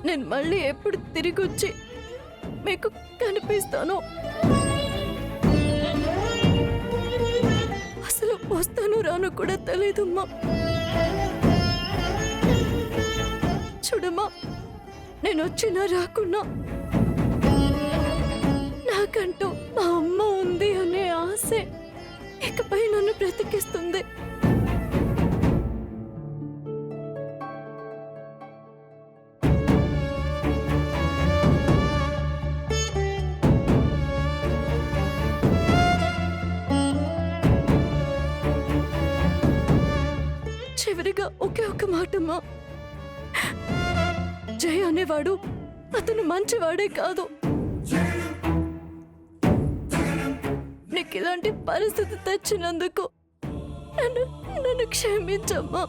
నేను మళ్ళీ ఎప్పుడు తిరిగి వచ్చి మీకు కనిపిస్తాను. అసలు వస్తాను రాను కూడా తెలీదమ్మా. చూడమ్మా, నేను వచ్చినా రాకున్నా నాకంటూ మా అమ్మ ఉంది అనే ఆశే ఇకపై నన్ను బ్రతికిస్తుంది. చివరిగా ఒకే ఒక మాటమ్మా, జయ అనేవాడు అతను మంచివాడే కాదు. నీకు ఇలాంటి పరిస్థితి తెచ్చినందుకు నన్ను క్షమించమ్మా.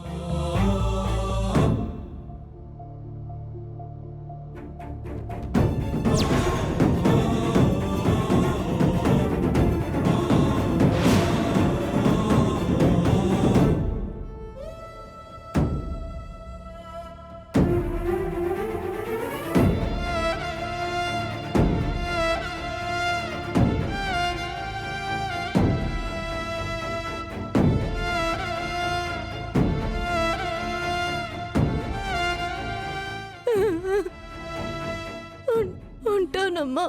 ఉంటానమ్మా.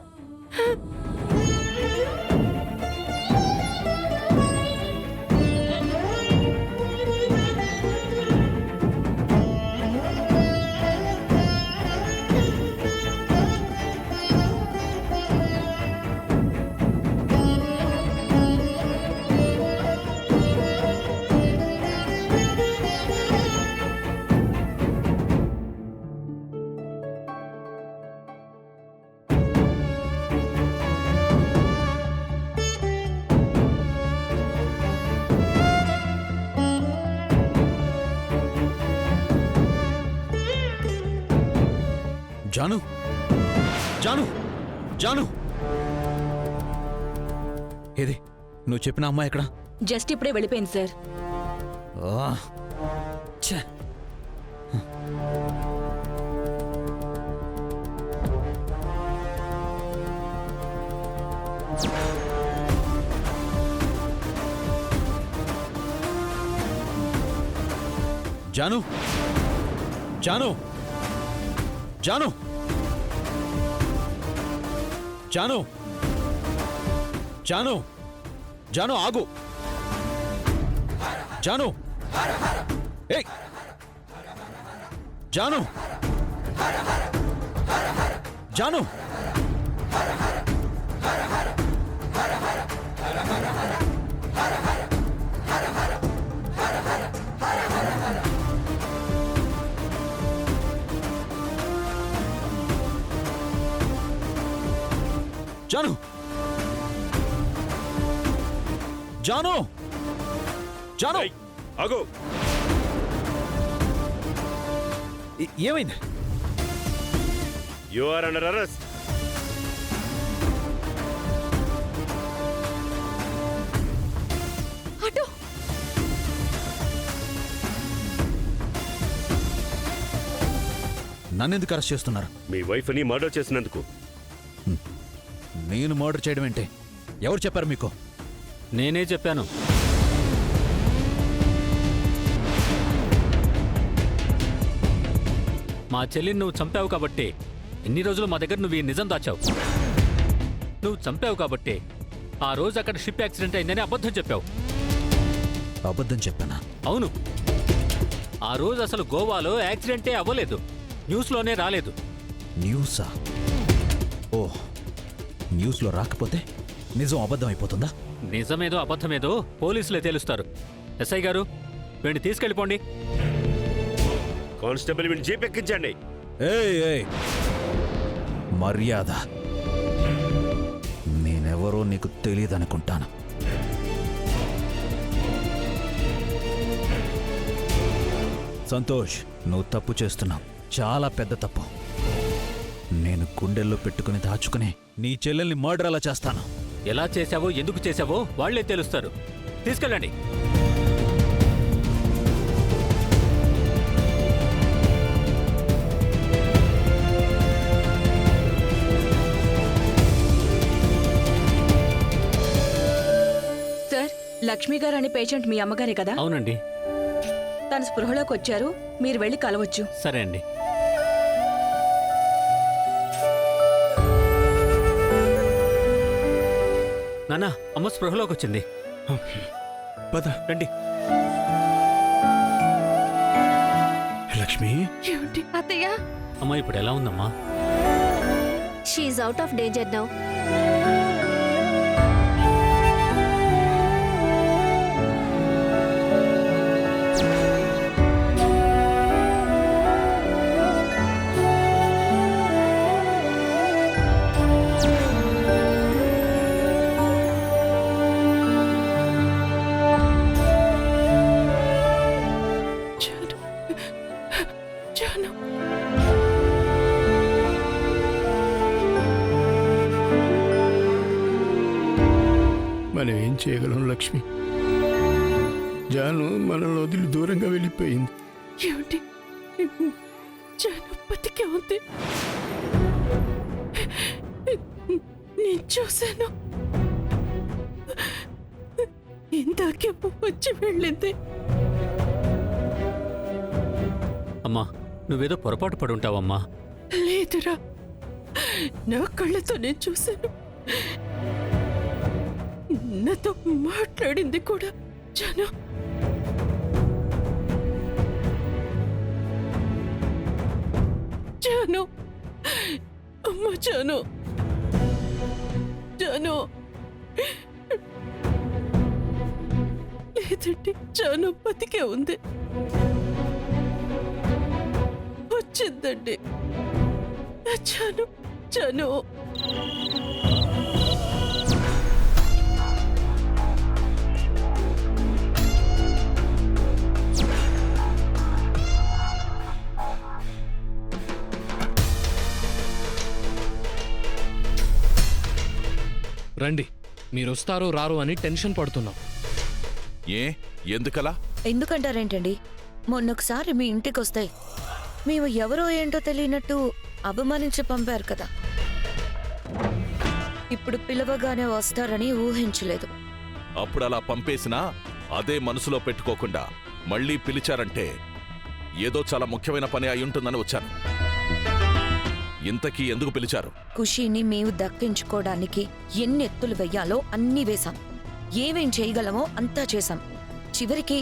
జాను, జాను, జాను, ఏది నువ్వు చెప్పిన అమ్మాయి ఎక్కడ? జస్ట్ ఇప్పుడే వెళ్ళిపోయింది సార్. ఛే! జాను, జాను, జాను, జాను, జాను, జాను ఆగు. జాను, ఏయ్ జాను, జాను, జాను, జాను, జాను ఆగు. ఏమైంది? You are under arrest. అటు నన్నెందుకు అరెస్ట్ చేస్తున్నారు? మీ వైఫ్ ని మర్డర్ చేసినందుకు. నేను మర్డర్ చేయడం ఏంటి? ఎవరు చెప్పారు మీకు? నేనే చెప్పాను. మా చెల్లిని నువ్వు చంపావు కాబట్టి ఎన్ని రోజులు మా దగ్గర నువ్వు ఈ నిజం దాచావు. నువ్వు చంపావు కాబట్టి ఆ రోజు అక్కడ షిప్ యాక్సిడెంట్ అయిందని అబద్ధం చెప్పావు. అబద్ధం చెప్పానా? అవును. ఆ రోజు అసలు గోవాలో యాక్సిడెంటే అవ్వలేదు, న్యూస్లోనే రాలేదు. న్యూసా? ఓ, న్యూస్లో రాకపోతే నిజం అబద్ధం అయిపోతుందా? నిజమేదో అబద్ధమేదో పోలీసులే తేలుస్తారు. ఎస్ఐ గారు, వీడిని తీసుకెళ్ళిపోండి. కానిస్టేబుల్ వీడిని జీప్ ఎక్కించండి. ఏయ్, మర్యాద. నేనెవరో నీకు తెలియదనుకుంటాను. సంతోష్, నువ్వు తప్పు చేస్తున్నావు, చాలా పెద్ద తప్పు. నేను గుండెల్లో పెట్టుకుని దాచుకుని నీ చెల్లెల్ని మర్డర్ అలా చేస్తాను. ఎలా చేశావో ఎందుకు చేశావో వాళ్లే తెలుస్తారు. తీసుకెళ్ళండి. లక్ష్మి గారు అనే పేషెంట్ మీ అమ్మగారే కదా? అవునండి. తన స్పృహలోకి వచ్చారు, మీరు వెళ్ళి కలవచ్చు. సరే అండి. నాన్న, అమ్మ స్పృహలోకి వచ్చింది. పద రండి. లక్ష్మి, ఏమిటి అత్తయ్య? అమ్మ ఇప్పుడు ఎలా ఉందమ్మా? She's out of danger now. మనం ఏం చేయగలం లక్ష్మి? జాను మనల్ని వదిలి దూరంగా వెళ్ళిపోయింది. ఏమిటి? జాను బతికే ఉంది. నేను చూశాను. ఇందాకే వచ్చి వెళ్ళింది. అమ్మా, నువ్వేదో పొరపాటు పడి ఉంటావమ్మా. లేదురా, నా కళ్ళతో నేను చూశాను. నాతో మాట్లాడింది కూడా. జాను, జాను, అమ్మ జాను, జాను. లేదండి, జాను బతికే ఉంది. వచ్చిందండి జాను. జాను, రండి, మీరొస్తారో రారో అని టెన్షన్ పడుతున్నాం. ఎందుకలా? ఎందుకంటారేంటండి? మొన్నొకసారి మీ ఇంటికొస్తే మేము ఎవరో ఏంటో తెలియనట్టు అవమానించి పంపారు కదా. ఇప్పుడు పిలవగానే వస్తారని ఊహించలేదు. అప్పుడు అలా పంపేసినా అదే మనసులో పెట్టుకోకుండా మళ్ళీ పిలిచారంటే ఏదో చాలా ముఖ్యమైన పని అయి ఉంటుందని వచ్చాను. ఇంతకీ ఎందుకు పిలిచారు? ఖుషీని మేము దక్కించుకోవడానికి ఎన్ని ఎత్తులు వెయ్యాలో అన్నీ వేశాం. ఏమేం చేయగలమో అంతా చేశాం. చివరికి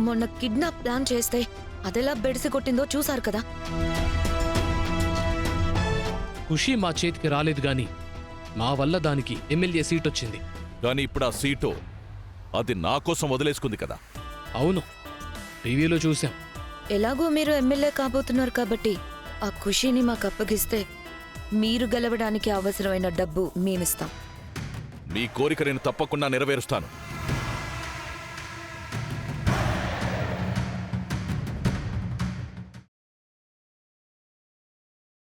మొన్న కిడ్నాప్ ప్లాన్ చేస్తే అదెలా బెడిసి కొట్టిందో చూశారు కదా. ఖుషి మా చేతికి రాలేదు గాని మా వల్ల దానికి ఎమ్మెల్యే సీట్ వచ్చింది. కానీ ఇప్పుడు ఆ సీటు అది నా కోసం వదిలేసుకుంది కదా. అవును, టీవీలో చూశాం. ఎలాగో మీరు ఎమ్మెల్యే కాబోతున్నారు కాబట్టి ఆ ఖుషీని మాకు అప్పగిస్తే మీరు గెలవడానికి అవసరమైన డబ్బు మేమిస్తాం. మీ కోరిక నేను తప్పకుండా నెరవేరుస్తాను.